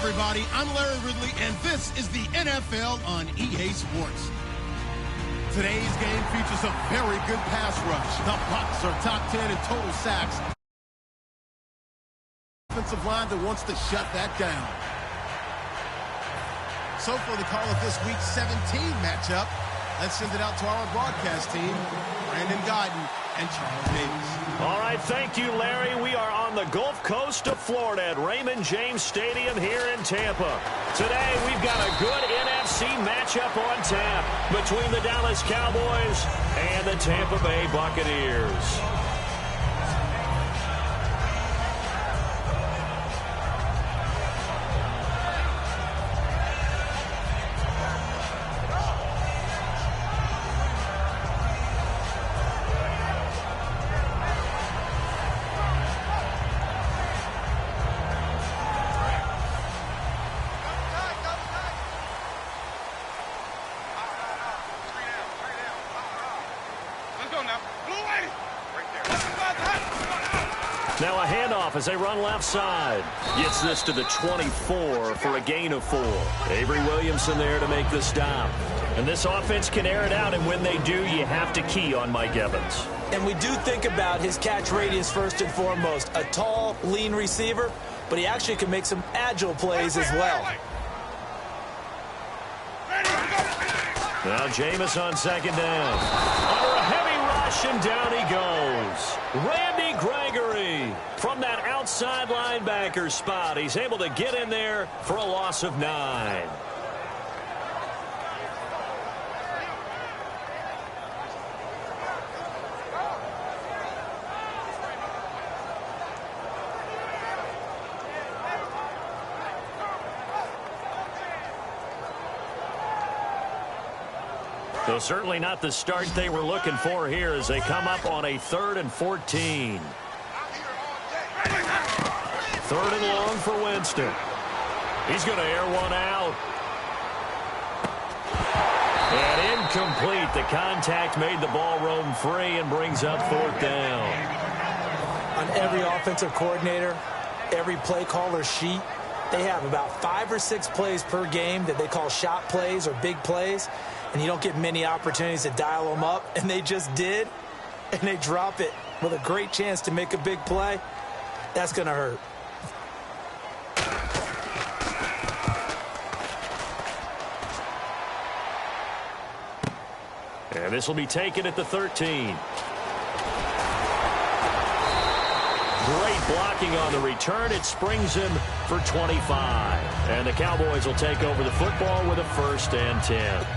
everybody. I'm Larry Ridley, and this is the NFL on EA Sports. Today's game features a very good pass rush. The Bucs are top 10 in total sacks. Offensive line that wants to shut that down. So for the call of this week 17 matchup, let's send it out to our broadcast team, Brandon Guyton and Charles Davis. All right, thank you, Larry. We are on the Gulf Coast of Florida at Raymond James Stadium here in Tampa. Today, we've got a good NFC matchup on tap between the Dallas Cowboys and the Tampa Bay Buccaneers. Now a handoff as they run left side. Gets this to the 24 for a gain of 4. Avery Williamson there to make the stop. And this offense can air it out, and when they do, you have to key on Mike Evans. And we do think about his catch radius first and foremost. A tall, lean receiver, but he actually can make some agile plays as well. Now Jameis on second down. Under a heavy rush, and down he goes. Randy Gregory from that outside linebacker spot. He's able to get in there for a loss of 9. So certainly not the start they were looking for here as they come up on a 3rd and 14. 3rd and long for Winston. He's going to air one out. And incomplete. The contact made the ball roam free and brings up 4th down. On every offensive coordinator, every play caller sheet, they have about 5 or 6 plays per game that they call shot plays or big plays. And you don't get many opportunities to dial them up, and they just did, and they drop it with a great chance to make a big play. That's going to hurt. And this will be taken at the 13. Great blocking on the return. It springs him for 25. And the Cowboys will take over the football with a 1st and 10.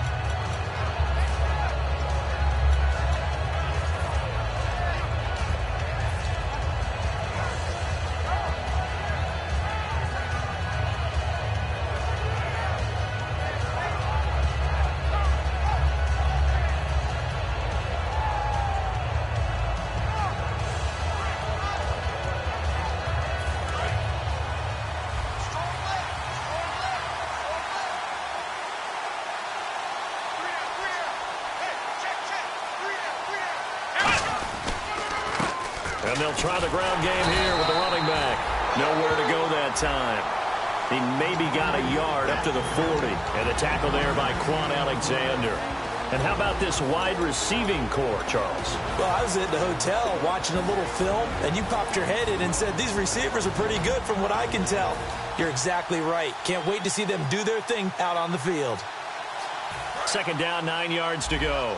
And they'll try the ground game here with the running back. Nowhere to go that time. He maybe got a yard up to the 40. And a tackle there by Quan Alexander. And how about this wide receiving core, Charles? Well, I was at the hotel watching a little film, and you popped your head in and said, these receivers are pretty good from what I can tell. You're exactly right. Can't wait to see them do their thing out on the field. 2nd down, 9 yards to go.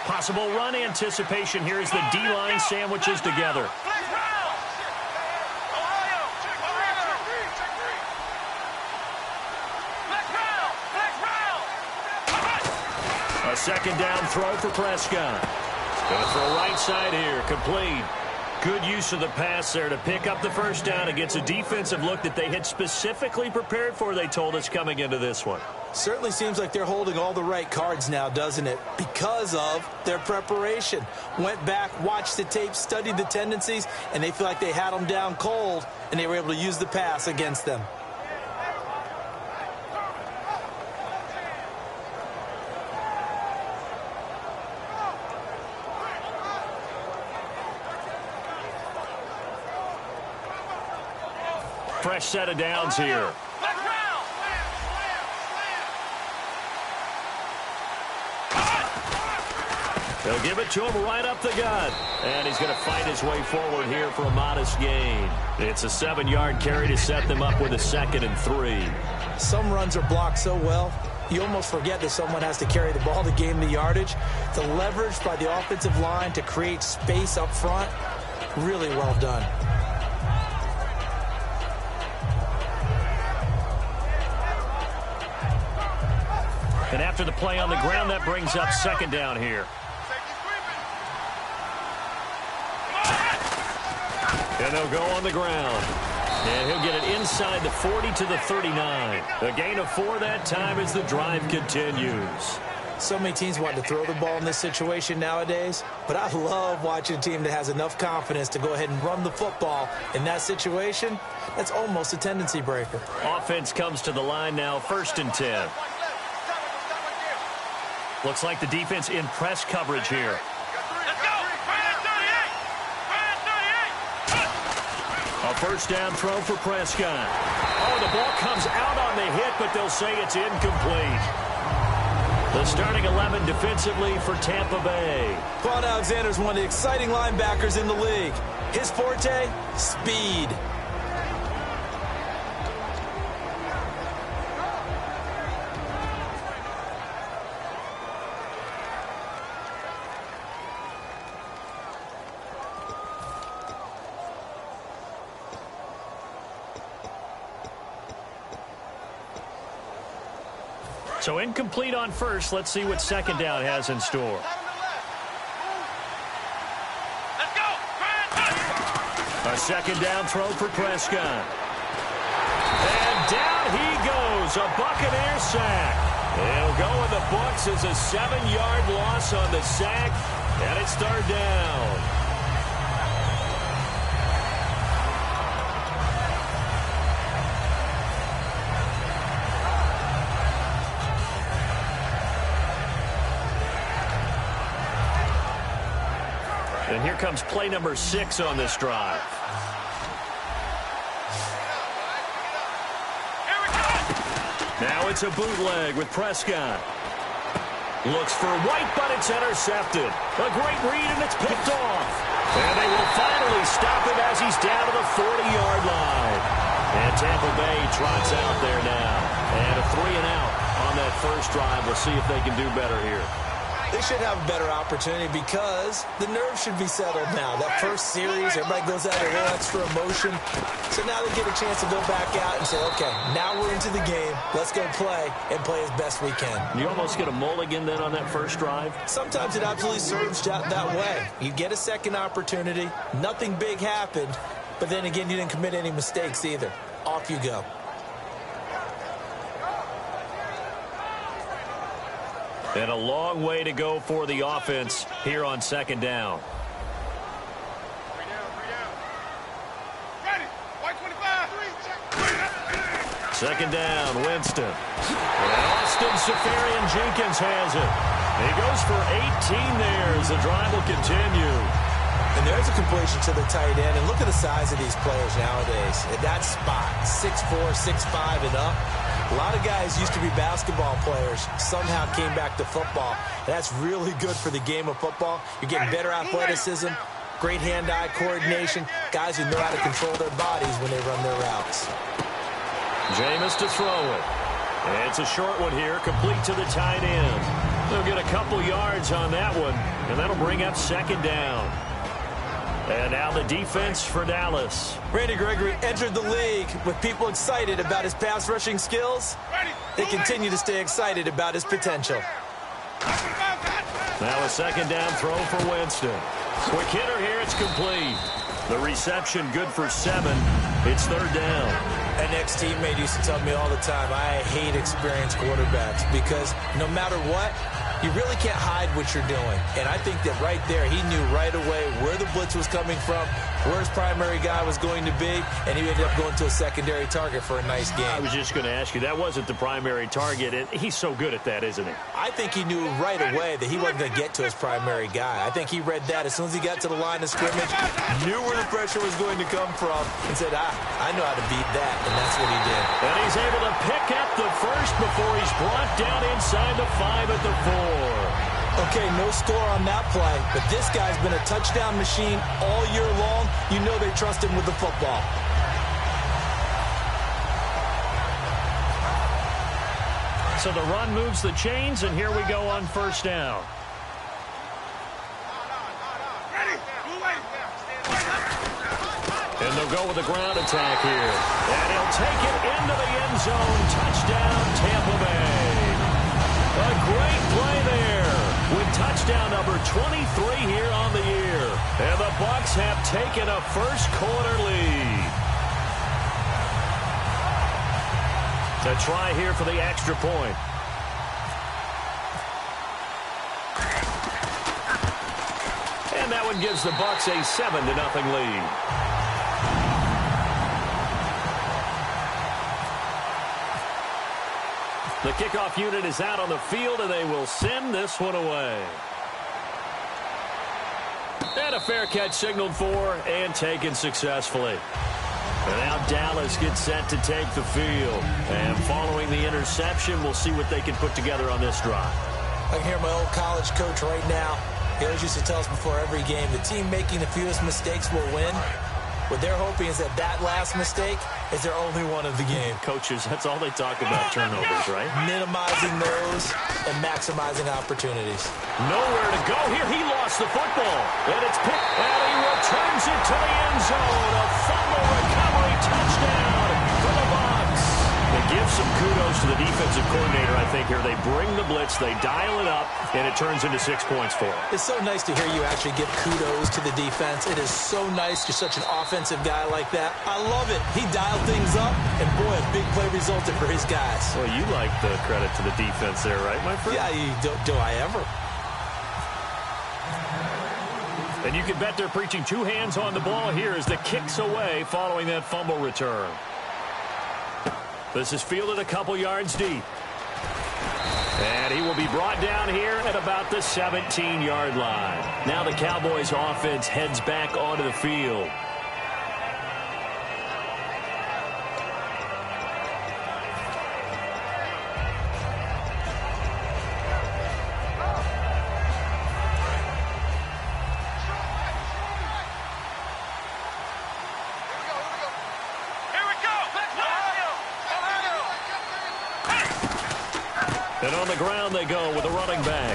Possible run anticipation here as the D-line sandwiches together. A 2nd down throw for Prescott. Going to throw right side here, complete. Good use of the pass there to pick up the 1st down against a defensive look that they had specifically prepared for, they told us, coming into this one. Certainly seems like they're holding all the right cards now, doesn't it? Because of their preparation. Went back, watched the tape, studied the tendencies, and they feel like they had them down cold, and they were able to use the pass against them. Fresh set of downs here. They'll give it to him right up the gut. And he's going to fight his way forward here for a modest gain. It's a 7-yard carry to set them up with a 2nd and 3. Some runs are blocked so well, you almost forget that someone has to carry the ball to gain the yardage. The leverage by the offensive line to create space up front, really well done. And after the play on the ground, that brings up 2nd down here. And they'll go on the ground. And he'll get it inside the 40 to the 39. A gain of 4 that time as the drive continues. So many teams want to throw the ball in this situation nowadays, but I love watching a team that has enough confidence to go ahead and run the football. In that situation, that's almost a tendency breaker. Offense comes to the line now, 1st and 10. Looks like the defense in press coverage here. A 1st down throw for Prescott. Oh, the ball comes out on the hit, but they'll say it's incomplete. The starting 11 defensively for Tampa Bay. Quan Alexander's one of the exciting linebackers in the league. His forte, speed. So incomplete on 1st. Let's see what 2nd down has in store. A 2nd down throw for Prescott. And down he goes. A Buccaneer sack. It'll go in the books as a 7-yard loss on the sack. And it's 3rd down. And here comes play number 6 on this drive. Now it's a bootleg with Prescott. Looks for White, but it's intercepted. A great read, and it's picked off. And they will finally stop him as he's down to the 40-yard line. And Tampa Bay trots out there now. And a 3-and-out on that 1st drive. We'll see if they can do better here. They should have a better opportunity because the nerves should be settled now. That 1st series, everybody goes out a little extra emotion. So now they get a chance to go back out and say, okay, now we're into the game. Let's go play and play as best we can. You almost get a mulligan then on that 1st drive? Sometimes it absolutely serves that way. You get a 2nd opportunity. Nothing big happened. But then again, you didn't commit any mistakes either. Off you go. And a long way to go for the offense here on 2nd down. Second down, Winston. And Austin Seferian-Jenkins has it. He goes for 18 there as the drive will continue. And there's a completion to the tight end. And look at the size of these players nowadays. At that spot, 6'4", 6'5", and up. A lot of guys used to be basketball players, somehow came back to football. And that's really good for the game of football. You're getting better athleticism, great hand-eye coordination, guys who know how to control their bodies when they run their routes. Jameis to throw it. And it's a short one here, complete to the tight end. They'll get a couple yards on that one, and that'll bring up 2nd down. And now the defense for Dallas. Randy Gregory entered the league with people excited about his pass rushing skills. They continue to stay excited about his potential. Now a 2nd down throw for Winston. Quick hitter here, it's complete. The reception good for 7. It's 3rd down. An ex-teammate used to tell me all the time, I hate experienced quarterbacks because no matter what, you really can't hide what you're doing. And I think that right there, he knew right away where the blitz was coming from, where his primary guy was going to be, and he ended up going to a secondary target for a nice game. I was just going to ask you, that wasn't the primary target, and he's so good at that, isn't he? I think he knew right away that he wasn't going to get to his primary guy. I think he read that as soon as he got to the line of scrimmage, knew where the pressure was going to come from, and said, I know how to beat that, and that's what he did. And he's able to pick up the first before he's brought down inside the 5 at the 4. Okay, no score on that play, but this guy's been a touchdown machine all year long. You know they trust him with the football. So the run moves the chains, and here we go on first down. And they'll go with a ground attack here. And he'll take it into the end zone. Touchdown, Tampa Bay. A great play there with touchdown number 23 here on the year. And the Bucs have taken a first-quarter lead. To try here for the extra point. And that one gives the Bucs a 7-0 lead. The kickoff unit is out on the field, and they will send this one away. And a fair catch signaled for and taken successfully. And now Dallas gets set to take the field. And following the interception, we'll see what they can put together on this drive. I can hear my old college coach right now. He always used to tell us before every game, the team making the fewest mistakes will win. What they're hoping is that that last mistake is their only one of the game. Coaches, that's all they talk about, turnovers, right? Minimizing those and maximizing opportunities. Nowhere to go here. He lost the football. And it's picked, and he returns it to the end zone. A fumble recovery touchdown for the Bucs. They give some kudos to the defensive coordinator, I think, here. They bring the blitz, they dial it up, and it turns into 6 points for them. It's so nice to hear you actually give kudos to the defense. It is so nice. You're such an offensive guy like that. I love it. He dialed things up, and boy, a big play resulted for his guys. Well, you like the credit to the defense there, right, my friend? Yeah, do I ever? And you can bet they're preaching two hands on the ball here as the kick's away following that fumble return. This is fielded a couple yards deep. And he will be brought down here at about the 17-yard line. Now the Cowboys offense heads back onto the field. And on the ground they go with a running back.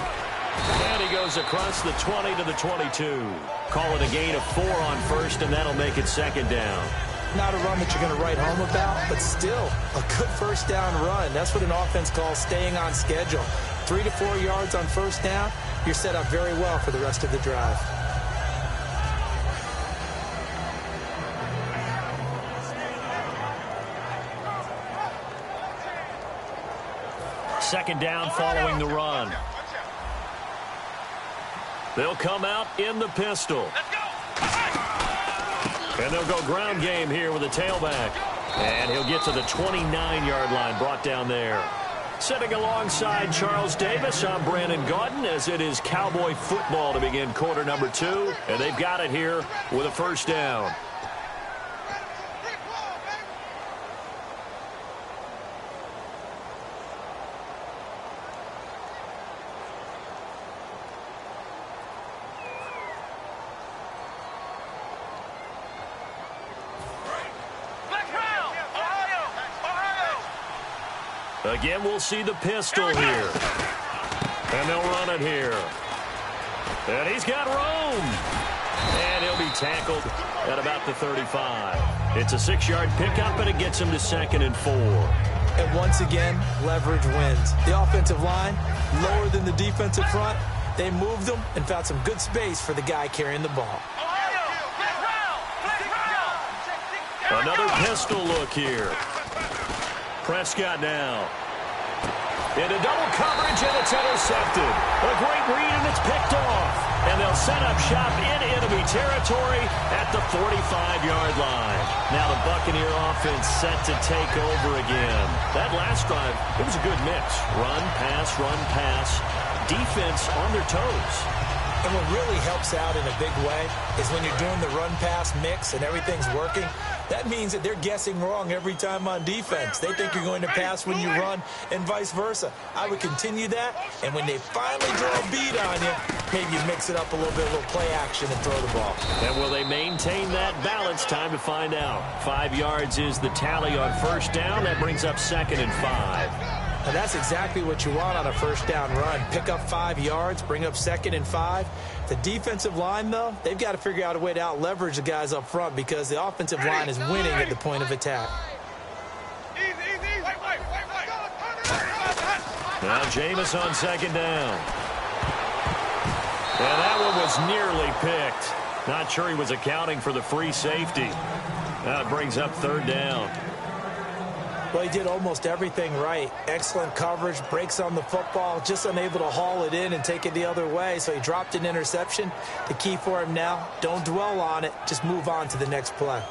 And he goes across the 20 to the 22. Call it a gain of 4 on first, and that'll make it second down. Not a run that you're going to write home about, but still a good first down run. That's what an offense calls staying on schedule. 3 to 4 yards on first down, you're set up very well for the rest of the drive. Second down following the run. They'll come out in the pistol. And they'll go ground game here with a tailback. And he'll get to the 29-yard line, brought down there. Sitting alongside Charles Davis, I'm Brandon Gaudin, as it is Cowboy football to begin quarter number 2. And they've got it here with a first down. Again, we'll see the pistol here. And they'll run it here. And he's got room. And he'll be tackled at about the 35. It's a 6-yard pickup, and it gets him to 2nd and 4. And once again, leverage wins. The offensive line, lower than the defensive front. They moved them and found some good space for the guy carrying the ball. Another pistol look here. Prescott now. Into double coverage, and it's intercepted. A great read, and it's picked off. And they'll set up shop in enemy territory at the 45-yard line. Now the Buccaneer offense set to take over again. That last drive, it was a good mix. Run, pass, defense on their toes. And what really helps out in a big way is when you're doing the run-pass mix and everything's working, that means that they're guessing wrong every time on defense. They think you're going to pass when you run and vice versa. I would continue that, and when they finally draw a beat on you, maybe you mix it up a little bit, a little play action and throw the ball. And will they maintain that balance? Time to find out. 5 yards is the tally on first down. That brings up 2nd and 5. Now that's exactly what you want on a first down run. Pick up 5 yards, bring up 2nd and 5. The defensive line, though, they've got to figure out a way to out-leverage the guys up front because the offensive line is winning at the point of attack. Now Jameis on 2nd down. And that one was nearly picked. Not sure he was accounting for the free safety. Now it brings up 3rd down. Well, he did almost everything right. Excellent coverage, breaks on the football, just unable to haul it in and take it the other way. So he dropped an interception. The key for him now, don't dwell on it. Just move on to the next play.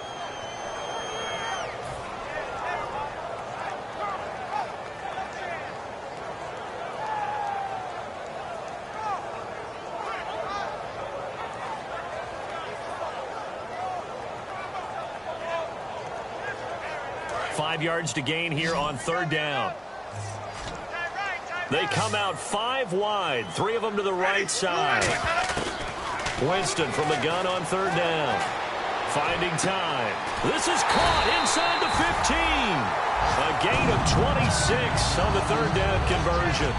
Five yards to gain here on 3rd down. They come out 5 wide, 3 of them to the right side. Winston from the gun on 3rd down. Finding time. This is caught inside the 15. A gain of 26 on the 3rd down conversion.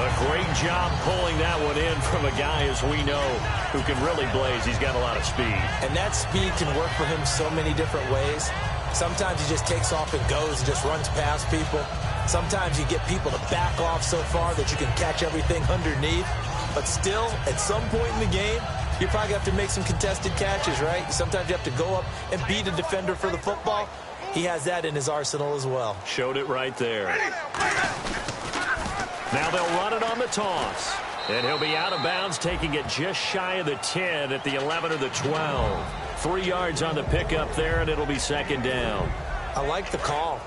A great job pulling that one in from a guy, as we know, who can really blaze. He's got a lot of speed. And that speed can work for him so many different ways. Sometimes he just takes off and goes and just runs past people. Sometimes you get people to back off so far that you can catch everything underneath. But still, at some point in the game, you probably have to make some contested catches, right? Sometimes you have to go up and beat a defender for the football. He has that in his arsenal as well. Showed it right there. Now they'll run it on the toss. And he'll be out of bounds, taking it just shy of the 10 at the 11 or the 12. 3 yards on the pickup there, and it'll be 2nd down. I like the call.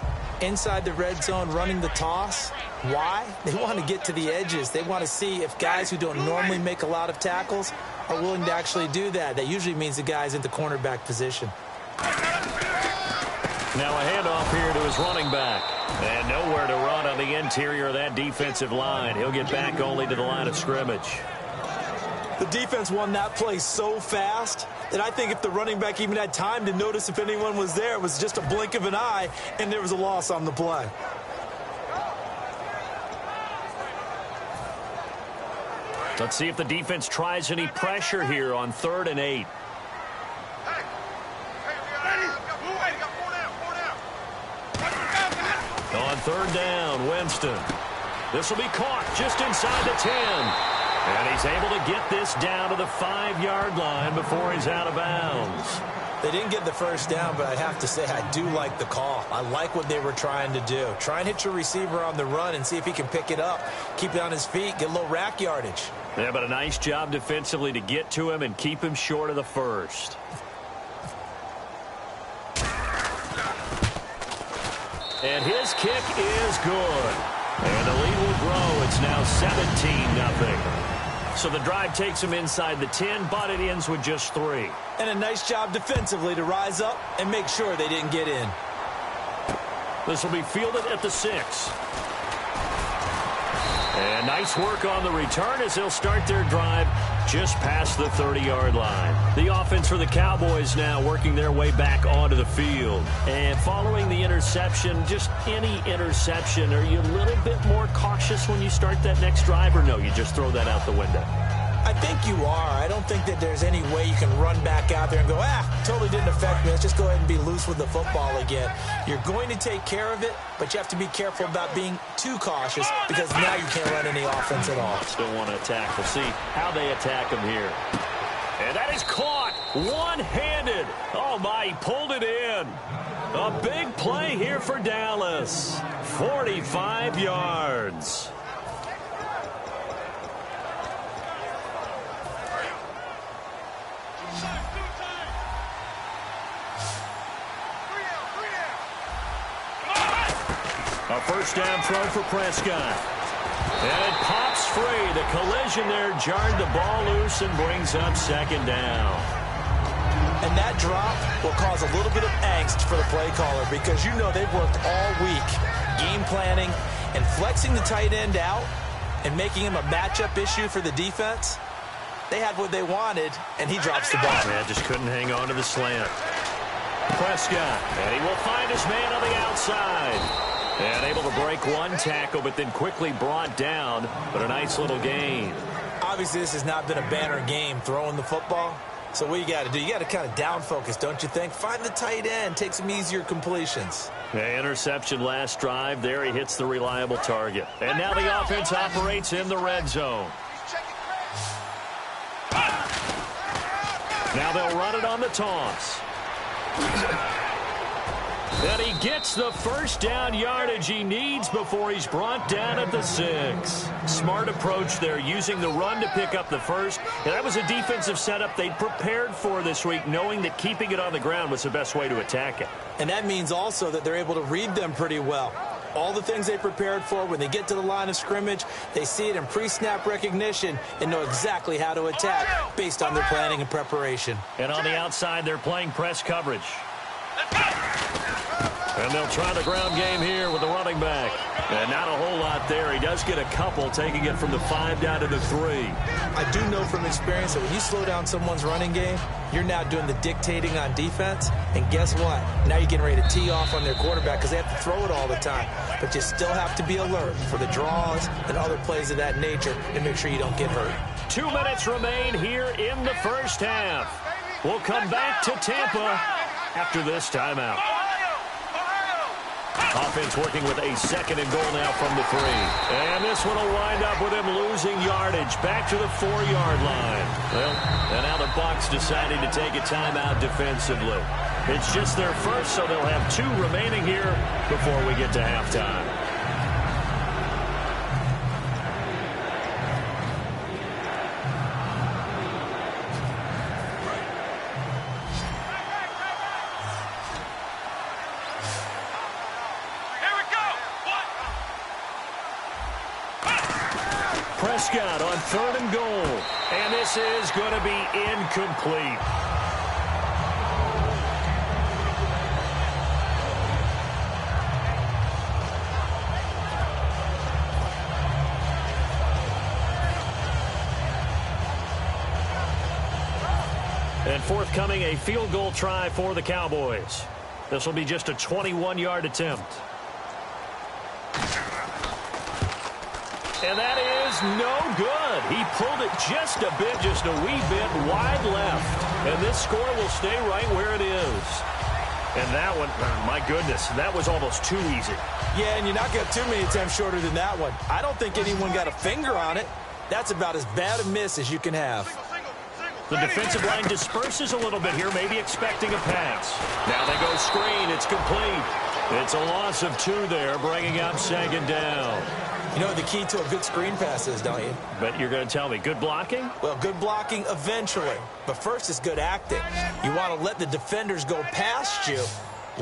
Inside the red zone, running the toss. Why? They want to get to the edges. They want to see if guys who don't normally make a lot of tackles are willing to actually do that. That usually means the guy's in the cornerback position. Now a handoff here to his running back. And nowhere to run on the interior of that defensive line. He'll get back only to the line of scrimmage. The defense won that play so fast that I think if the running back even had time to notice if anyone was there, it was just a blink of an eye, and there was a loss on the play. Let's see if the defense tries any pressure here on 3rd and 8. On 3rd down, Winston. This will be caught just inside the 10. And he's able to get this down to the 5-yard line before he's out of bounds. They didn't get the first down, but I have to say I do like the call. I like what they were trying to do. Try and hit your receiver on the run and see if he can pick it up, keep it on his feet, get a little rack yardage. Yeah, but a nice job defensively to get to him and keep him short of the first. And his kick is good. And the lead will grow. It's now 17-0. So the drive takes him inside the 10, but it ends with just 3. And a nice job defensively to rise up and make sure they didn't get in. This will be fielded at the 6. And nice work on the return as they'll start their drive just past the 30-yard line. The offense for the Cowboys now working their way back onto the field. And following the interception, just any interception, are you a little bit more cautious when you start that next drive, or no, you just throw that out the window? I think you are. I don't think that there's any way you can run back out there and go, totally didn't affect me. Let's just go ahead and be loose with the football again. You're going to take care of it, but you have to be careful about being too cautious because now you can't run any offense at all. Still want to attack. We'll see how they attack him here. And that is caught one-handed. Oh, Oh, my, he pulled it in. A big play here for Dallas. 45 yards. A first down throw for Prescott. And it pops free. The collision there jarred the ball loose and brings up second down. And that drop will cause a little bit of angst for the play caller because you know they've worked all week game planning and flexing the tight end out and making him a matchup issue for the defense. They had what they wanted, and he drops the ball. Yeah, just couldn't hang on to the slant. Prescott, and he will find his man on the outside. And able to break one tackle, but then quickly brought down. But a nice little gain. Obviously, this has not been a banner game throwing the football. So what you got to do, you got to kind of down focus, don't you think? Find the tight end, take some easier completions. Yeah, interception last drive. There he hits the reliable target. And now the offense operates in the red zone. Now they'll run it on the toss. And he gets the first down yardage he needs before he's brought down at the 6. Smart approach there, using the run to pick up the first. And that was a defensive setup they'd prepared for this week, knowing that keeping it on the ground was the best way to attack it. And that means also that they're able to read them pretty well. All the things they prepared for, when they get to the line of scrimmage, they see it in pre-snap recognition and know exactly how to attack based on their planning and preparation. And on the outside, they're playing press coverage. And they'll try the ground game here with the running back. And not a whole lot there. He does get a couple, taking it from the 5 down to the 3. I do know from experience that when you slow down someone's running game, you're now doing the dictating on defense. And guess what? Now you're getting ready to tee off on their quarterback because they have to throw it all the time. But you still have to be alert for the draws and other plays of that nature to make sure you don't get hurt. 2 minutes remain here in the first half. We'll come back to Tampa after this timeout. Offense working with a second and goal now from the 3. And this one will wind up with him losing yardage back to the 4-yard line. Well, and now the Bucs decided to take a timeout defensively. It's just their first, so they'll have 2 remaining here before we get to halftime. Prescott on 3rd and goal. And this is going to be incomplete. And forthcoming, a field goal try for the Cowboys. This will be just a 21-yard attempt. And that is no good. He pulled it just a bit, just a wee bit wide left. And this score will stay right where it is. And that one, my goodness, that was almost too easy. Yeah, and you're not going to have too many attempts shorter than that one. I don't think anyone got a finger on it. That's about as bad a miss as you can have. The defensive line disperses a little bit here, maybe expecting a pass. Now they go screen. It's complete. It's a loss of 2 there, bringing up second down. You know what the key to a good screen pass is, don't you? But you're going to tell me, good blocking? Well, good blocking eventually. But first is good acting. You want to let the defenders go past you,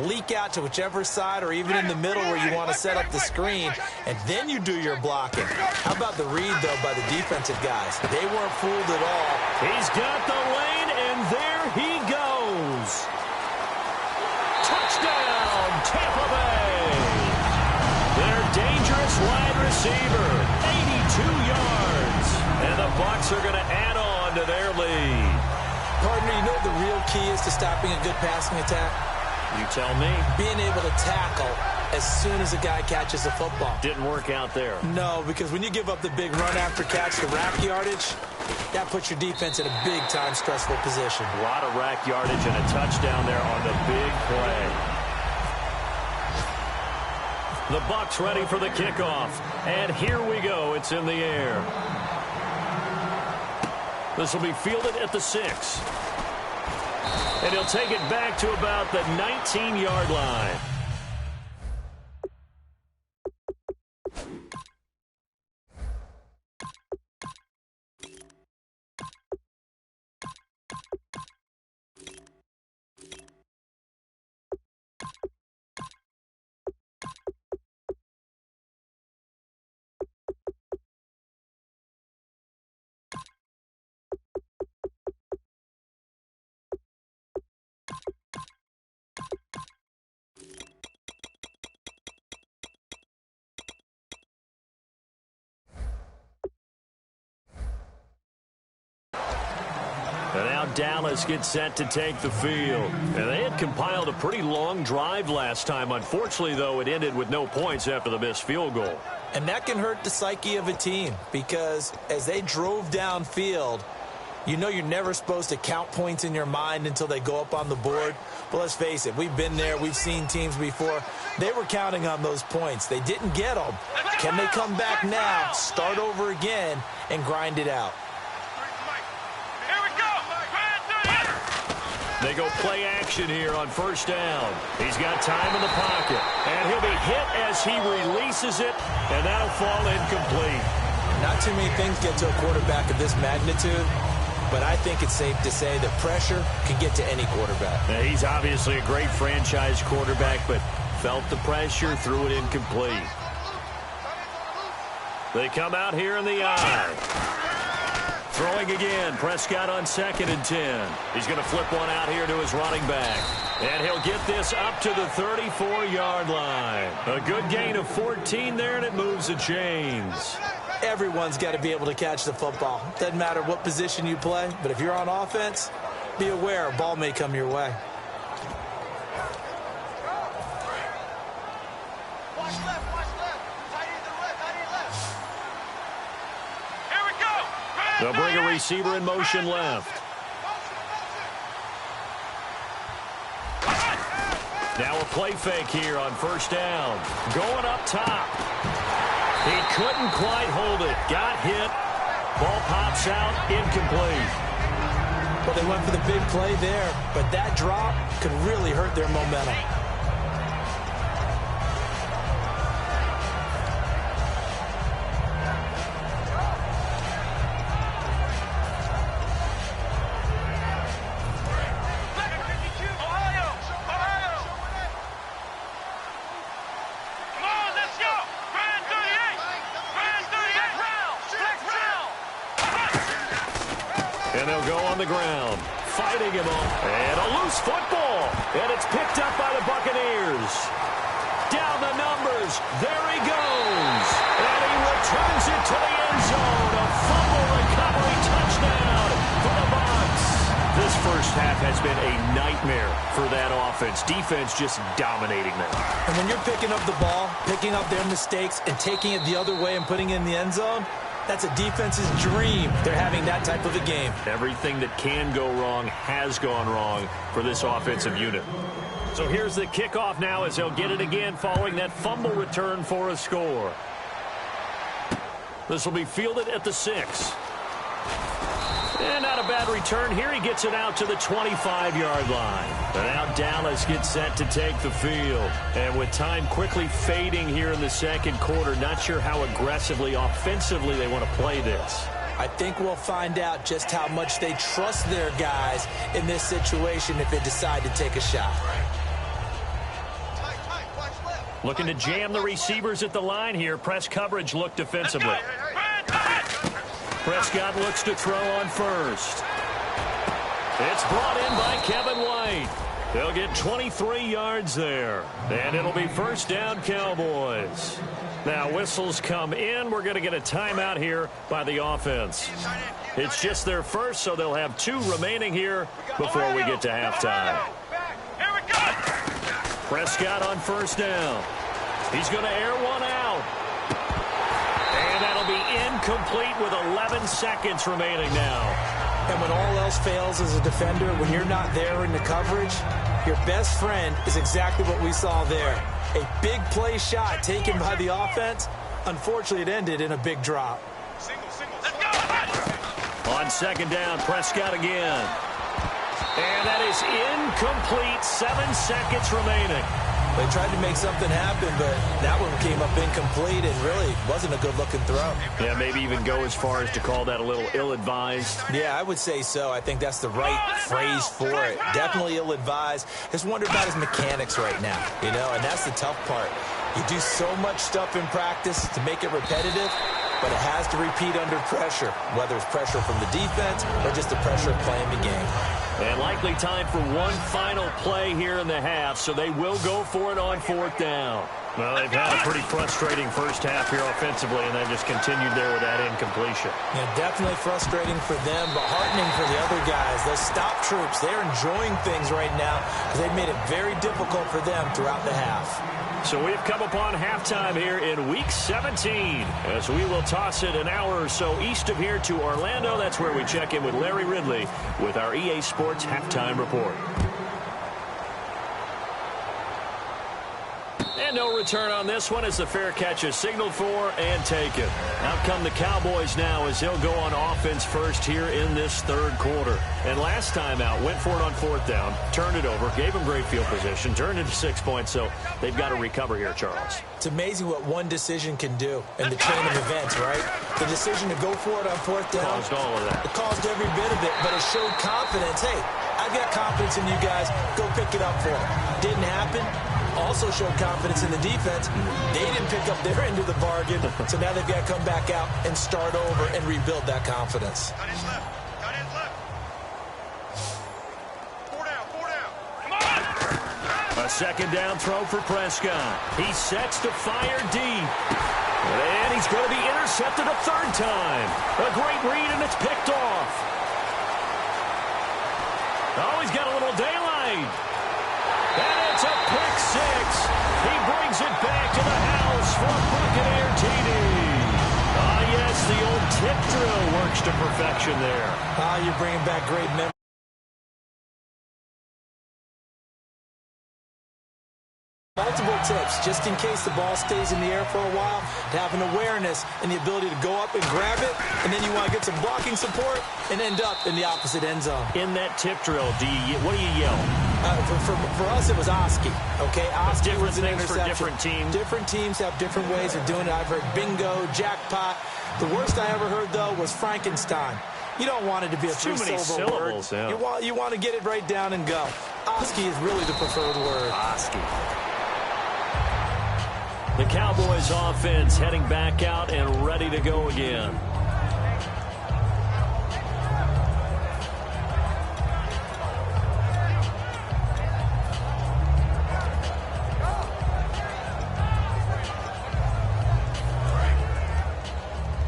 leak out to whichever side or even in the middle where you want to set up the screen, and then you do your blocking. How about the read, though, by the defensive guys? They weren't fooled at all. He's got the lane, and there he goes. Touchdown, Tampa Bay. Their dangerous wide receiver, 82 yards. And the Bucs are going to add on to their lead. Partner, you know what the real key is to stopping a good passing attack? You tell me. Being able to tackle as soon as a guy catches the football. Didn't work out there. No, because when you give up the big run after catch, the rack yardage, that puts your defense in a big-time stressful position. A lot of rack yardage and a touchdown there on the big play. The Bucs ready for the kickoff. And here we go. It's in the air. This will be fielded at the 6. And he'll take it back to about the 19-yard line. And now Dallas gets set to take the field. And they had compiled a pretty long drive last time. Unfortunately, though, it ended with no points after the missed field goal. And that can hurt the psyche of a team because as they drove downfield, you know you're never supposed to count points in your mind until they go up on the board. But let's face it, we've been there. We've seen teams before. They were counting on those points. They didn't get them. Can they come back now, start over again, and grind it out? They go play action here on first down. He's got time in the pocket. And he'll be hit as he releases it, and that'll fall incomplete. Not too many things get to a quarterback of this magnitude, but I think it's safe to say that pressure can get to any quarterback. Now, he's obviously a great franchise quarterback, but felt the pressure, threw it incomplete. They come out here in the eye. Throwing again, Prescott on 2nd and 10. He's going to flip one out here to his running back. And he'll get this up to the 34-yard line. A good gain of 14 there, and it moves the chains. Everyone's got to be able to catch the football. Doesn't matter what position you play, but if you're on offense, be aware a ball may come your way. They'll bring a receiver in motion left. Now a play fake here on first down. Going up top. He couldn't quite hold it. Got hit. Ball pops out. Incomplete. Well, they went for the big play there, but that drop could really hurt their momentum. And they'll go on the ground, fighting him off. And a loose football. And it's picked up by the Buccaneers. Down the numbers. There he goes. And he returns it to the end zone. A fumble recovery touchdown for the Bucs. This first half has been a nightmare for that offense. Defense just dominating them. And when you're picking up the ball, picking up their mistakes, and taking it the other way and putting it in the end zone, that's a defense's dream. They're having that type of a game. Everything that can go wrong has gone wrong for this offensive unit. So here's the kickoff now as they'll get it again following that fumble return for a score. This will be fielded at the 6. And not a bad return here. He gets it out to the 25-yard line. And now Dallas gets set to take the field. And with time quickly fading here in the second quarter, not sure how aggressively, offensively they want to play this. I think we'll find out just how much they trust their guys in this situation if they decide to take a shot. Looking to jam the receivers at the line here. Press coverage look defensively. Prescott looks to throw on first. It's brought in by Kevin White. They'll get 23 yards there. And it'll be first down, Cowboys. Now whistles come in. We're going to get a timeout here by the offense. It's just their first, so they'll have 2 remaining here before we get to halftime. Prescott on first down. He's going to air one out. And that'll be incomplete with 11 seconds remaining now. And when all else fails as a defender, when you're not there in the coverage, your best friend is exactly what we saw there. A big play shot taken by the offense. Unfortunately, it ended in a big drop. On second down, Prescott again. And that is incomplete. 7 seconds remaining. They tried to make something happen, but that one came up incomplete and really wasn't a good-looking throw. Yeah, maybe even go as far as to call that a little ill-advised. Yeah, I would say so. I think that's the right phrase for it. Definitely ill-advised. Just wonder about his mechanics right now, you know, and that's the tough part. You do so much stuff in practice to make it repetitive, but it has to repeat under pressure, whether it's pressure from the defense or just the pressure of playing the game. And likely time for one final play here in the half, so they will go for it on 4th down. Well, they've had a pretty frustrating first half here offensively, and they just continued there with that incompletion. Yeah, definitely frustrating for them, but heartening for the other guys. Those stop troops, they're enjoying things right now because they've made it very difficult for them throughout the half. So we've come upon halftime here in Week 17 as we will toss it an hour or so east of here to Orlando. That's where we check in with Larry Ridley with our EA Sports Halftime Report. And no return on this one as the fair catch is signaled for and taken. Out come the Cowboys now as they'll go on offense first here in this 3rd quarter. And last time out, went for it on 4th down, turned it over, gave them great field position, turned into 6 points, so they've got to recover here, Charles. It's amazing what one decision can do in the chain of events, right? The decision to go for it on 4th down. Caused all of that. It caused every bit of it, but it showed confidence. Hey, I've got confidence in you guys. Go pick it up for them. Didn't happen. Also showed confidence in the defense. They didn't pick up their end of the bargain, so now they've got to come back out and start over and rebuild that confidence. Got his left. Got his left. 4 down. 4 down. Come on. A 2nd down throw for Prescott. He sets to fire deep. And he's going to be intercepted a 3rd time. A great read, and it's picked off. Oh, he's got a little daylight. And it's a pick 6. He brings it back to the house for a Buccaneer TD. Ah, yes, the old tip drill works to perfection there. Ah, you're bringing back great memories. Multiple tips, just in case the ball stays in the air for a while, to have an awareness and the ability to go up and grab it, and then you want to get some blocking support and end up in the opposite end zone. In that tip drill, what do you yell? For us, it was Oski. Okay, Oski was an things interception. for different teams. Different teams have different ways of doing it. I've heard bingo, jackpot. The worst I ever heard, though, was Frankenstein. You don't want it to be a three-syllable word. Yeah. You want to get it right down and go. Oski is really the preferred word. Oski. The Cowboys offense heading back out and ready to go again.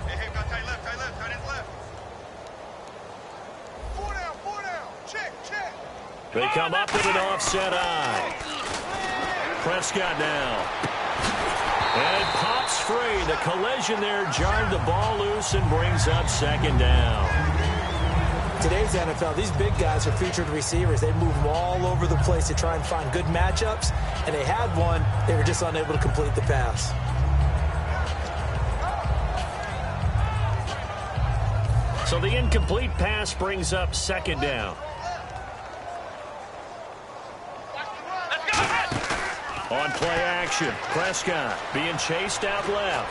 Hey, got tight left, tight end left. 4 down, 4 down. Check. They come up with an offset eye. Prescott now. And it pops free. The collision there jarred the ball loose and brings up 2nd down. Today's NFL, these big guys are featured receivers. They move them all over the place to try and find good matchups, and they had one. They were just unable to complete the pass. So the incomplete pass brings up 2nd down. On play action, Prescott being chased out left.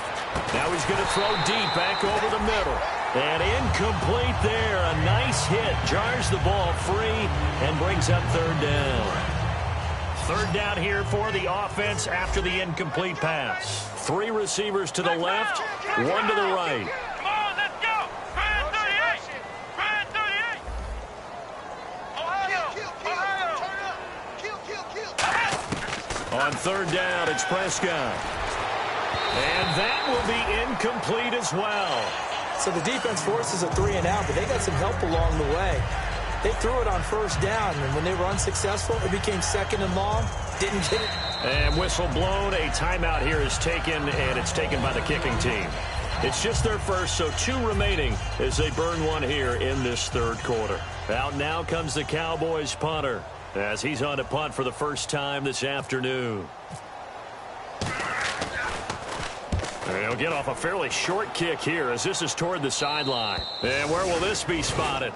Now he's going to throw deep back over the middle. And incomplete there. A nice hit. Jars the ball free and brings up 3rd down. 3rd down here for the offense after the incomplete pass. 3 receivers to the left, 1 to the right. Come on, let's go. Ryan 38. Ryan 38. Ohio. Turn up. Kill. On 3rd down, it's Prescott. And that will be incomplete as well. So the defense forces a 3 and out, but they got some help along the way. They threw it on 1st down, and when they were unsuccessful, it became 2nd and long. Didn't get it. And whistle blown. A timeout here is taken, and it's taken by the kicking team. It's just their first, so 2 remaining as they burn 1 here in this 3rd quarter. Out now comes the Cowboys punter as he's on to punt for the first time this afternoon. They'll get off a fairly short kick here as this is toward the sideline. And where will this be spotted?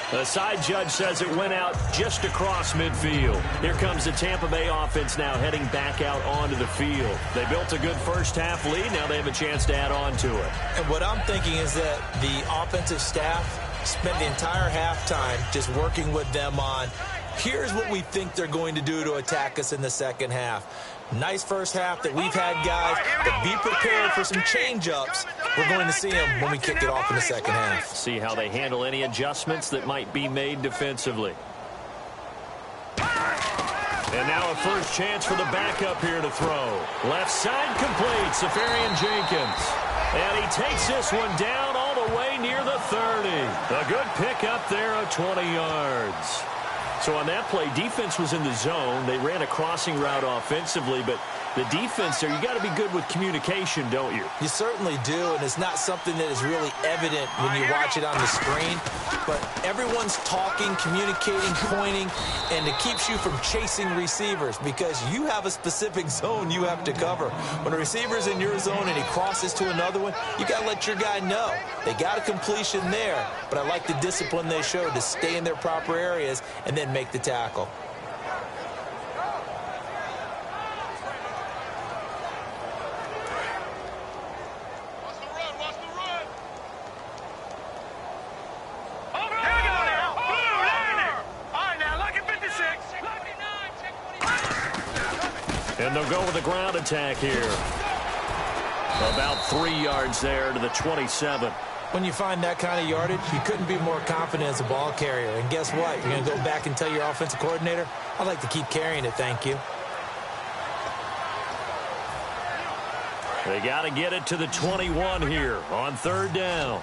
The side judge says it went out just across midfield. Here comes the Tampa Bay offense now heading back out onto the field. They built a good first-half lead. Now they have a chance to add on to it. And what I'm thinking is that the offensive staff spent the entire halftime just working with them on, here's what we think they're going to do to attack us in the second half. Nice first half that we've had, guys, but be prepared for some change-ups. We're going to see them when we kick it off in the second half. See how they handle any adjustments that might be made defensively. And now a first chance for the backup here to throw. Left side complete, Safarian Jenkins. And he takes this one down all the way near the 30. A good pickup there of 20 yards. So on that play, defense was in the zone. They ran a crossing route offensively, but the defense there, you got to be good with communication, don't you? You certainly do, and it's not something that is really evident when you watch it on the screen. But everyone's talking, communicating, pointing, and it keeps you from chasing receivers because you have a specific zone you have to cover. When a receiver's in your zone and he crosses to another one, you got to let your guy know. They got a completion there, but I like the discipline they showed to stay in their proper areas and then make the tackle. And they'll go with a ground attack here. About 3 yards there to the 27. When you find that kind of yardage, you couldn't be more confident as a ball carrier. And guess what? You're going to go back and tell your offensive coordinator, I'd like to keep carrying it, thank you. They got to get it to the 21 here on third down.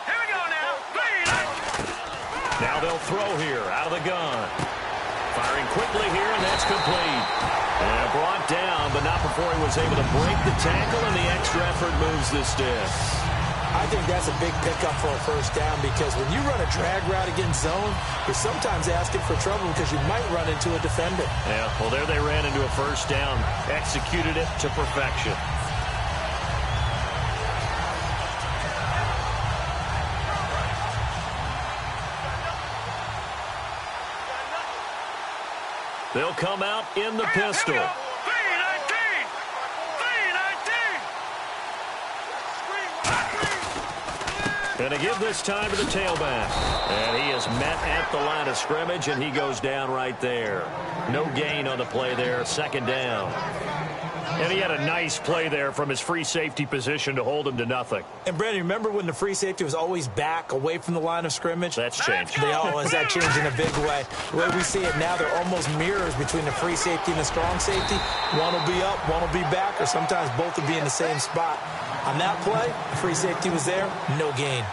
Here we go now. Now they'll throw here out of the gun. Firing quickly here, and that's complete. And brought down, but not before he was able to break the tackle, and the extra effort moves the sticks. I think that's a big pickup for a first down because when you run a drag route against zone, you're sometimes asking for trouble because you might run into a defender. Yeah, well, there they ran into a first down. Executed it to perfection. They'll come out in the pistol. 3-19. And to give this time to the tailback. And he is met at the line of scrimmage, and he goes down right there. No gain on the play there, second down. And he had a nice play there from his free safety position to hold him to nothing. And, Brandon, remember when the free safety was always back away from the line of scrimmage? That's changed. They always that changed in a big way. The way we see it now, they're almost mirrors between the free safety and the strong safety. One will be up, one will be back, or sometimes both will be in the same spot. On that play, the free safety was there, no gain.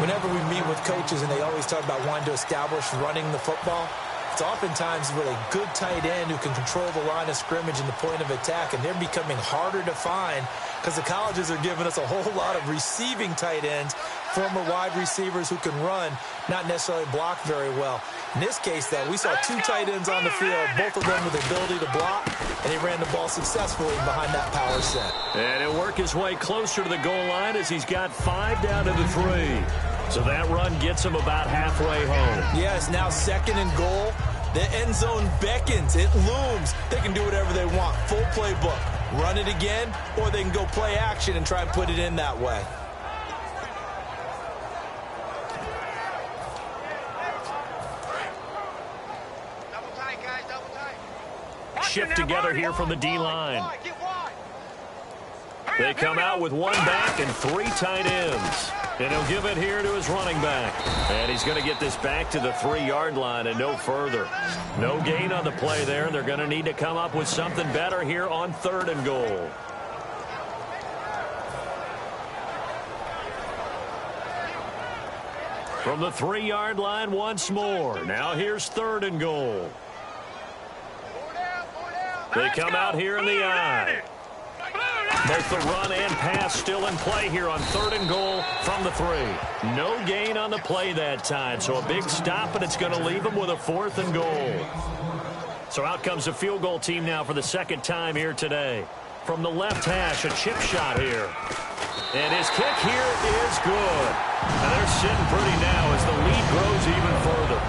Whenever we meet with coaches and they always talk about wanting to establish running the football, it's oftentimes with a good tight end who can control the line of scrimmage and the point of attack, and they're becoming harder to find because the colleges are giving us a whole lot of receiving tight ends, former wide receivers who can run, not necessarily block very well. In this case, though, we saw two tight ends on the field, both of them with the ability to block, and he ran the ball successfully behind that power set. And he'll work his way closer to the goal line as he's got 5 down to the 3. So that run gets him about halfway home. Yes, now second and goal. The end zone beckons. It looms. They can do whatever they want. Full playbook. Run it again, or they can go play action and try and put it in that way. Double tight, guys, double tight. Shift together here from the D-line. They come out with 1 back and 3 tight ends. And he'll give it here to his running back. And he's going to get this back to the 3-yard line and no further. No gain on the play there. They're going to need to come up with something better here on 3rd and goal. From the 3-yard line once more. Now here's 3rd and goal. They come out here in the I. Both the run and pass still in play here on 3rd and goal from the 3. No gain on the play that time, so a big stop, and it's going to leave them with a 4th and goal. So out comes the field goal team now for the second time here today. From the left hash, a chip shot here. And his kick here is good. And they're sitting pretty now as the lead grows even further.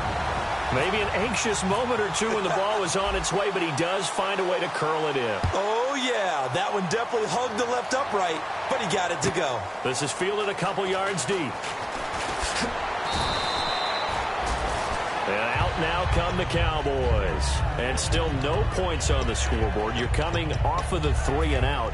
Maybe an anxious moment or two when the ball was on its way, but he does find a way to curl it in. Oh, yeah. That one definitely hugged the left upright, but he got it to go. This is fielded a couple yards deep. And out now come the Cowboys. And still no points on the scoreboard. You're coming off of the 3 and out.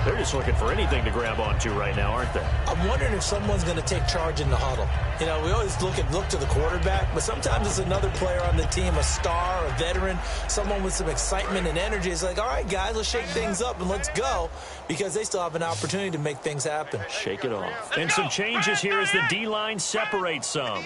They're just looking for anything to grab onto right now, aren't they? I'm wondering if someone's going to take charge in the huddle. You know, we always look to the quarterback, but sometimes it's another player on the team, a star, a veteran, someone with some excitement and energy. It's like, all right, guys, let's shake things up and let's go, because they still have an opportunity to make things happen. Shake it off. And some changes here as the D-line separates some.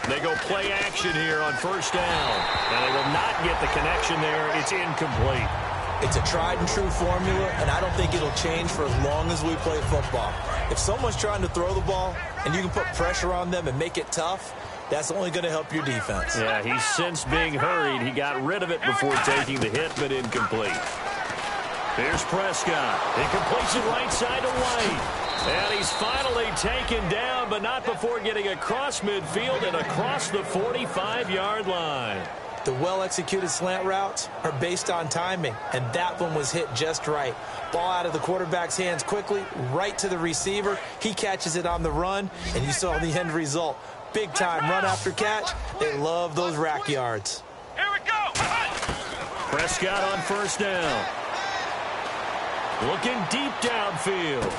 They go play action here on first down. And they will not get the connection there. It's incomplete. It's a tried-and-true formula, and I don't think it'll change for as long as we play football. If someone's trying to throw the ball and you can put pressure on them and make it tough, that's only going to help your defense. Yeah, he's since being hurried. He got rid of it before taking the hit, but incomplete. Here's Prescott. He completes it right side to White. And he's finally taken down, but not before getting across midfield and across the 45-yard line. The well-executed slant routes are based on timing, and that one was hit just right. Ball out of the quarterback's hands quickly, right to the receiver. He catches it on the run, and you saw the end result. Big-time run after catch. They love those rack yards. Here we go. Prescott on first down. Looking deep downfield.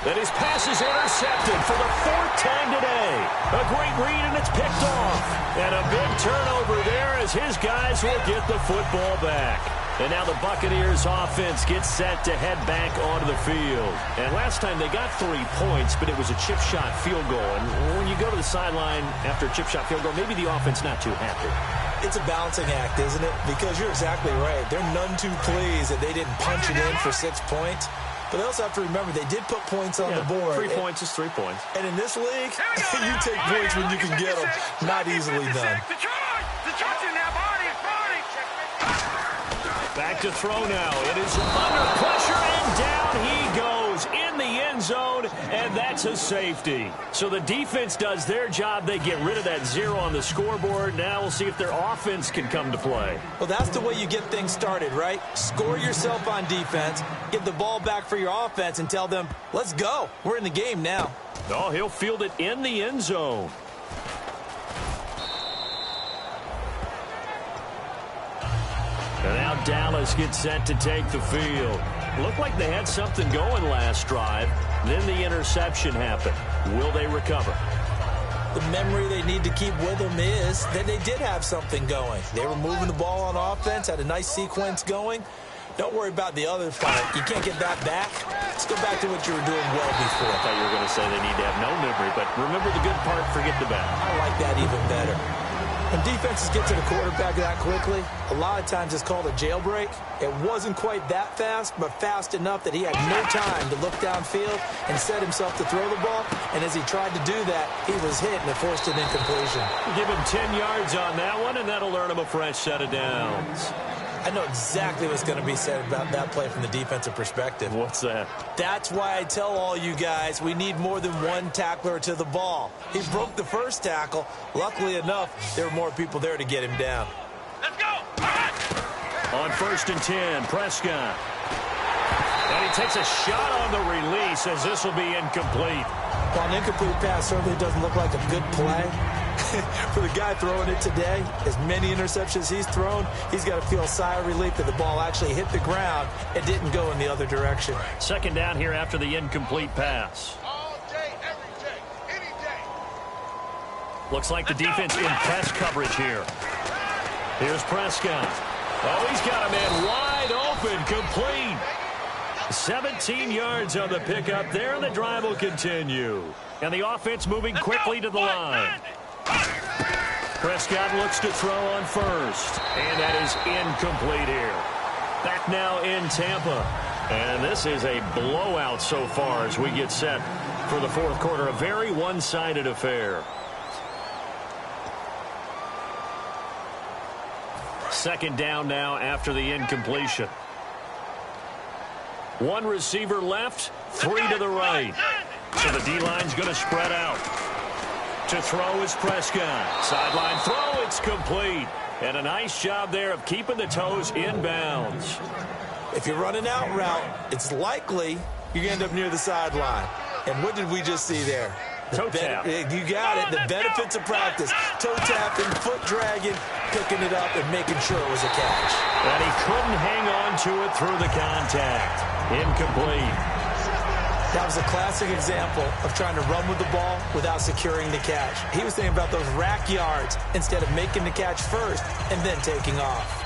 And his pass is intercepted for the 4th time today. A great read, and it's picked off. And a big turnover there as his guys will get the football back. And now the Buccaneers offense gets set to head back onto the field. And last time they got 3 points, but it was a chip shot field goal. And when you go to the sideline after a chip shot field goal, maybe the offense not too happy. It's a balancing act, isn't it? Because you're exactly right. They're none too pleased that they didn't punch it in for 6 points. But they also have to remember they did put points on the board. 3 points is 3 points. And in this league, you take points when you can get them. Not easily done. Back to throw now. It is under pressure, and down he goes in the end zone, and that's a safety. So the defense does their job. They get rid of that 0 on the scoreboard. Now we'll see if their offense can come to play. Well, that's the way you get things started, right? Score yourself on defense, get the ball back for your offense, and tell them, let's go. We're in the game now. Oh, he'll field it in the end zone. And now Dallas gets set to take the field. Looked like they had something going last drive. Then the interception happened. Will they recover? The memory they need to keep with them is that they did have something going. They were moving the ball on offense, had a nice sequence going. Don't worry about the other part. You can't get that back. Let's go back to what you were doing well before. I thought you were going to say they need to have no memory, but remember the good part, forget the bad. I like that even better. When defenses get to the quarterback that quickly, a lot of times it's called a jailbreak. It wasn't quite that fast, but fast enough that he had no time to look downfield and set himself to throw the ball. And as he tried to do that, he was hit and it forced an incompletion. Give him 10 yards on that one, and that'll earn him a fresh set of downs. I know exactly what's going to be said about that play from the defensive perspective. What's that? That's why I tell all you guys we need more than one tackler to the ball. He broke the first tackle. Luckily enough, there were more people there to get him down. Let's go. On 1st and 10, Prescott. And he takes a shot on the release as this will be incomplete. While an incomplete pass certainly doesn't look like a good play, for the guy throwing it today, as many interceptions he's thrown, he's got to feel a sigh of relief that the ball actually hit the ground and didn't go in the other direction. 2nd down here after the incomplete pass. All day, every day, any day. Looks like the defense in press coverage here. Here's Prescott. Oh, he's got a man wide open, complete. 17 yards on the pickup there, and the drive will continue. And the offense moving quickly to the line. Prescott looks to throw on 1st, and that is incomplete here. Back now in Tampa, and this is a blowout so far as we get set for the 4th quarter. A very one-sided affair. second down now after the incompletion. One receiver left, three to the right. So the D-line's going to spread out. To throw is Prescott. Sideline throw, it's complete. And a nice job there of keeping the toes in bounds. If you're running out route, it's likely you're going to end up near the sideline. And what did we just see there? Toe tap. You got it. The benefits of practice. Toe tapping, foot dragging, picking it up, and making sure it was a catch. And he couldn't hang on to it through the contact. Incomplete. That was a classic example of trying to run with the ball without securing the catch. He was thinking about those rack yards instead of making the catch first and then taking off.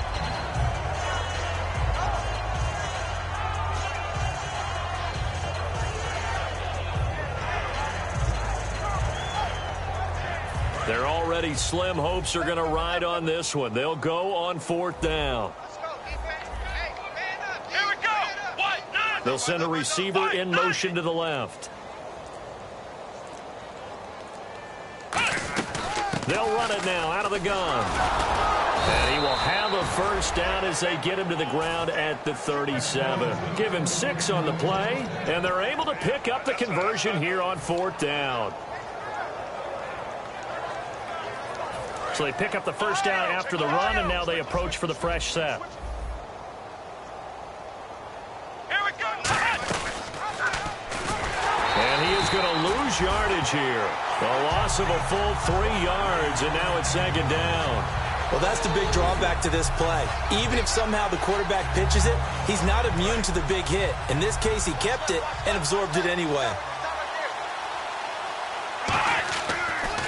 Their already slim hopes are going to ride on this one. They'll go on fourth down. They'll send a receiver in motion to the left. They'll run it now out of the gun. And he will have a first down as they get him to the ground at the 37. Give him 6 on the play, and they're able to pick up the conversion here on fourth down. So they pick up the first down after the run, and now they approach for the fresh set. And he is going to lose yardage here. A loss of a full 3 yards, and now it's second down. Well, that's the big drawback to this play. Even if somehow the quarterback pitches it, he's not immune to the big hit. In this case, he kept it and absorbed it anyway.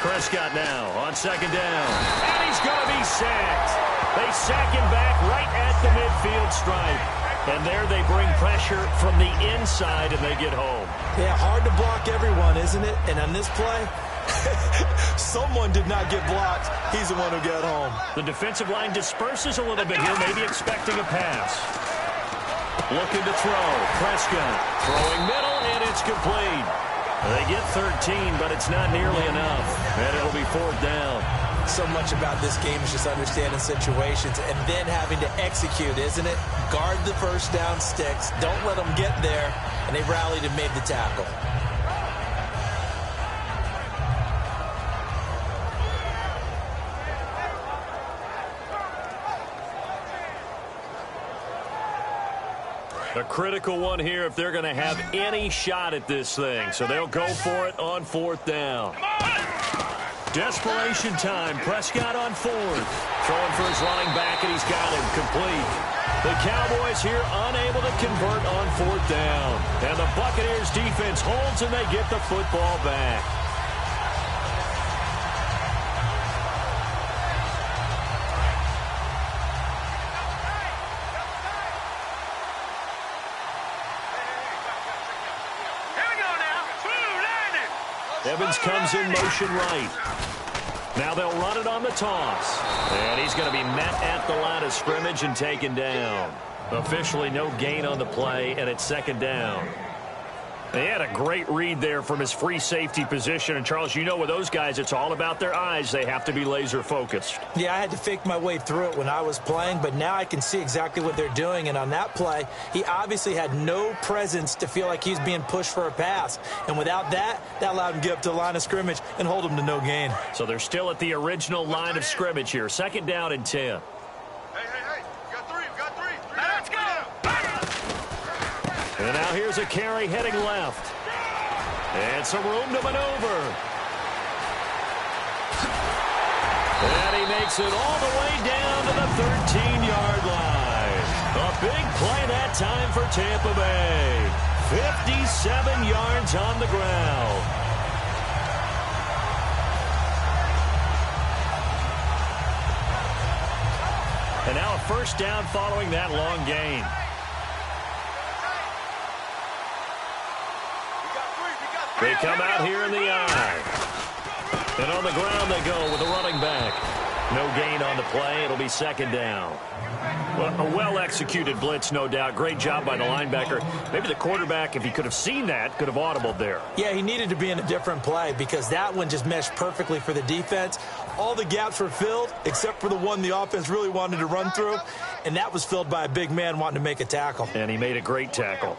Prescott now on second down. And he's going to be sacked. They sack him back right at the midfield stripe. And there they bring pressure from the inside, and they get home. Yeah, hard to block everyone, isn't it? And on this play, someone did not get blocked. He's the one who got home. The defensive line disperses a little bit here, maybe expecting a pass. Looking to throw. Prescott throwing middle, and it's complete. They get 13, but it's not nearly enough. And it'll be fourth down. So much about this game is just understanding situations and then having to execute, isn't it? Guard the first down sticks. Don't let them get there. And they rallied and made the tackle. A critical one here if they're going to have any shot at this thing. So they'll go for it on fourth down. Desperation time. Prescott on fourth. Throwing for his running back, and he's got him complete. The Cowboys here unable to convert on fourth down. And the Buccaneers defense holds, and they get the football back. Evans comes in motion right. Now they'll run it on the toss. And he's going to be met at the line of scrimmage and taken down. Officially no gain on the play, and it's second down. They had a great read there from his free safety position. And, Charles, you know with those guys, it's all about their eyes. They have to be laser-focused. Yeah, I had to fake my way through it when I was playing, but now I can see exactly what they're doing. And on that play, he obviously had no presence to feel like he's being pushed for a pass. And without that, that allowed him to get up to the line of scrimmage and hold him to no gain. So they're still at the original line of scrimmage here. Second down and 10. Hey, we got three. Let's go. And now here's a carry heading left. And some room to maneuver. And he makes it all the way down to the 13-yard line. A big play that time for Tampa Bay. 57 yards on the ground. And now a first down following that long gain. They come out here in the eye. And on the ground they go with the running back. No gain on the play. It'll be second down. Well, a well-executed blitz, no doubt. Great job by the linebacker. Maybe the quarterback, if he could have seen that, could have audibled there. Yeah, he needed to be in a different play because that one just meshed perfectly for the defense. All the gaps were filled except for the one the offense really wanted to run through, and that was filled by a big man wanting to make a tackle. And he made a great tackle.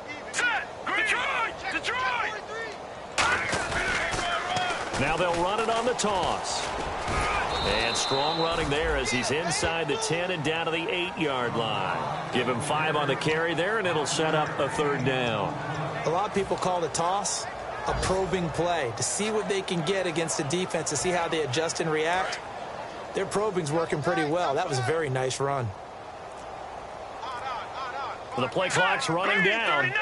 Now they'll run it on the toss. And strong running there as he's inside the 10 and down to the 8-yard line. Give him 5 on the carry there, and it'll set up a third down. A lot of people call the toss a probing play to see what they can get against the defense, to see how they adjust and react. Their probing's working pretty well. That was a very nice run. The play clock's running down.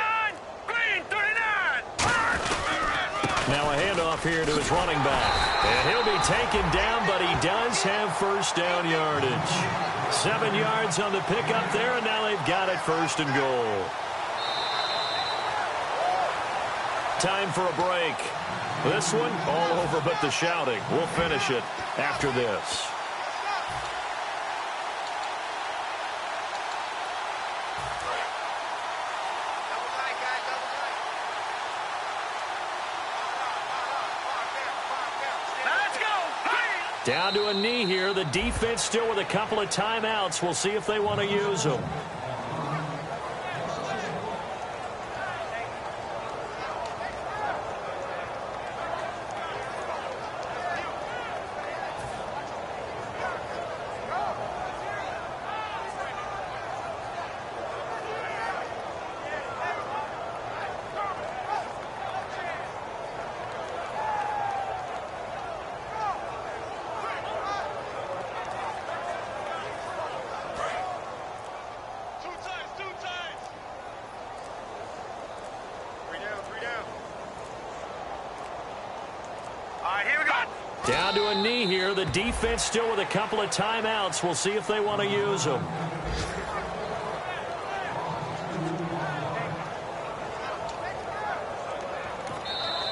Now a handoff here to his running back. And he'll be taken down, but he does have first down yardage. 7 yards on the pickup there, and now they've got it first and goal. Time for a break. This one all over but the shouting. We'll finish it after this. Down to a knee here. The defense still with a couple of timeouts. We'll see if they want to use them. Down to a knee here. The defense still with a couple of timeouts. We'll see if they want to use them.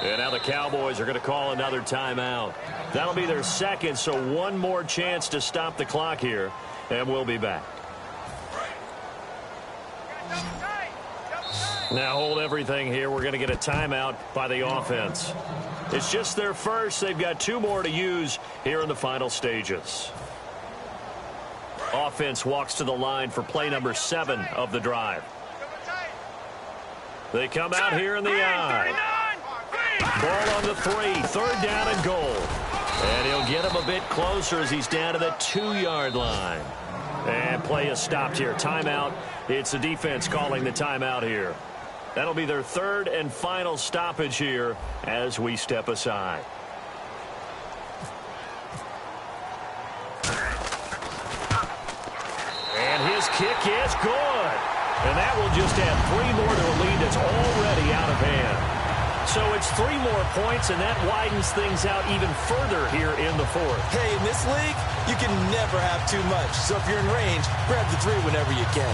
And now the Cowboys are going to call another timeout. That'll be their second, so one more chance to stop the clock here, and we'll be back. Now hold everything here. We're going to get a timeout by the offense. It's just their first. They've got 2 more to use here in the final stages. Offense walks to the line for play number 7 of the drive. They come out here in the I. Ball on the 3. 3rd down and goal. And he'll get him a bit closer as he's down to the 2-yard line. And play is stopped here. Timeout. It's the defense calling the timeout here. That'll be their 3rd and final stoppage here as we step aside. And his kick is good. And that will just add 3 more to a lead that's already out of hand. So it's 3 more points, and that widens things out even further here in the 4th. Hey, in this league, you can never have too much. So if you're in range, grab the 3 whenever you can.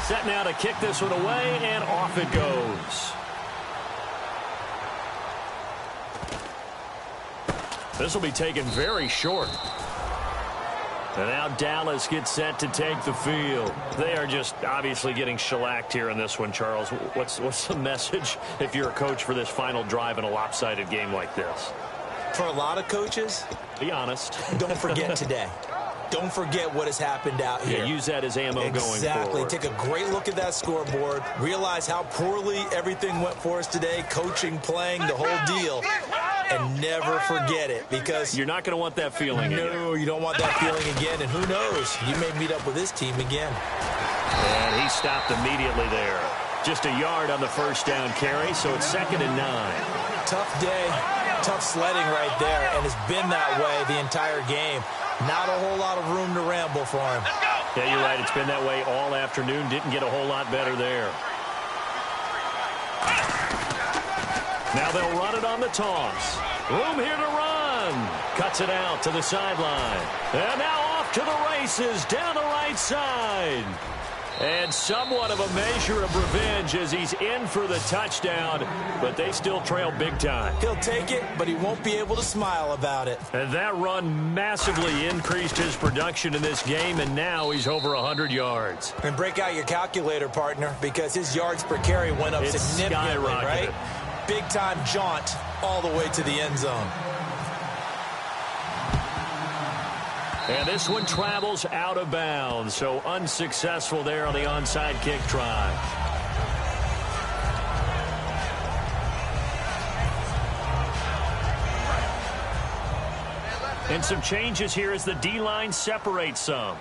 Set now to kick this one away, and off it goes. This will be taken very short. And now Dallas gets set to take the field. They are just obviously getting shellacked here in this one, Charles. What's the message if you're a coach for this final drive in a lopsided game like this? For a lot of coaches, be honest. Don't forget today. Don't forget what has happened out here. Yeah, use that as ammo going forward. Exactly. Take a great look at that scoreboard. Realize how poorly everything went for us today. Coaching, playing, the whole deal. And never forget it, because you're not going to want that feeling again. No, you don't want that feeling again. And who knows? You may meet up with this team again. And he stopped immediately there. Just a yard on the 1st down carry, so it's 2nd and 9. Tough day. Tough sledding right there, and it's been that way the entire game. Not a whole lot of room to ramble for him. Yeah, you're right. It's been that way all afternoon. Didn't get a whole lot better there. Now they'll run it on the toss. Room here to run. Cuts it out to the sideline. And now to the races down the right side. And somewhat of a measure of revenge as he's in for the touchdown, but they still trail big time. He'll take it, but he won't be able to smile about it. And that run massively increased his production in this game, and now he's over 100 yards. And break out your calculator, partner, because his yards per carry went up significantly, right? Big-time jaunt all the way to the end zone. And this one travels out of bounds, so unsuccessful there on the onside kick try. And some changes here as the D-line separates some.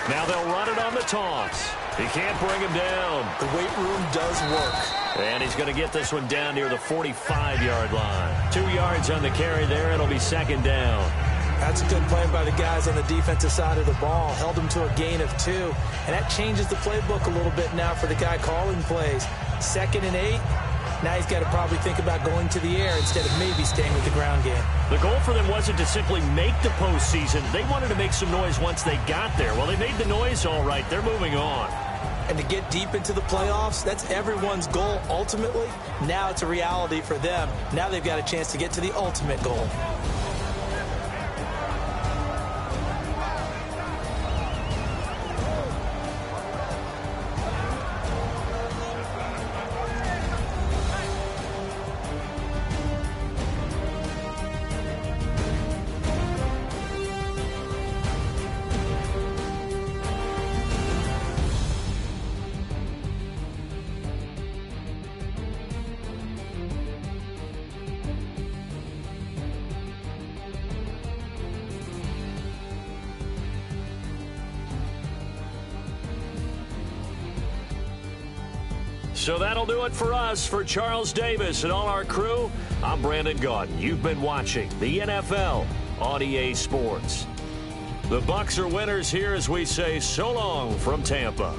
Now they'll run it on the toss. He can't bring him down. The weight room does work. And he's going to get this one down near the 45-yard line. 2 yards on the carry there. It'll be second down. That's a good play by the guys on the defensive side of the ball. Held him to a gain of 2. And that changes the playbook a little bit now for the guy calling plays. 2nd and 8. Now he's got to probably think about going to the air instead of maybe staying with the ground game. The goal for them wasn't to simply make the postseason. They wanted to make some noise once they got there. Well, they made the noise all right. They're moving on. And to get deep into the playoffs, that's everyone's goal ultimately. Now it's a reality for them. Now they've got a chance to get to the ultimate goal. So that'll do it for us. For Charles Davis and all our crew, I'm Brandon Gaudin. You've been watching the NFL on EA Sports. The Bucs are winners here as we say so long from Tampa.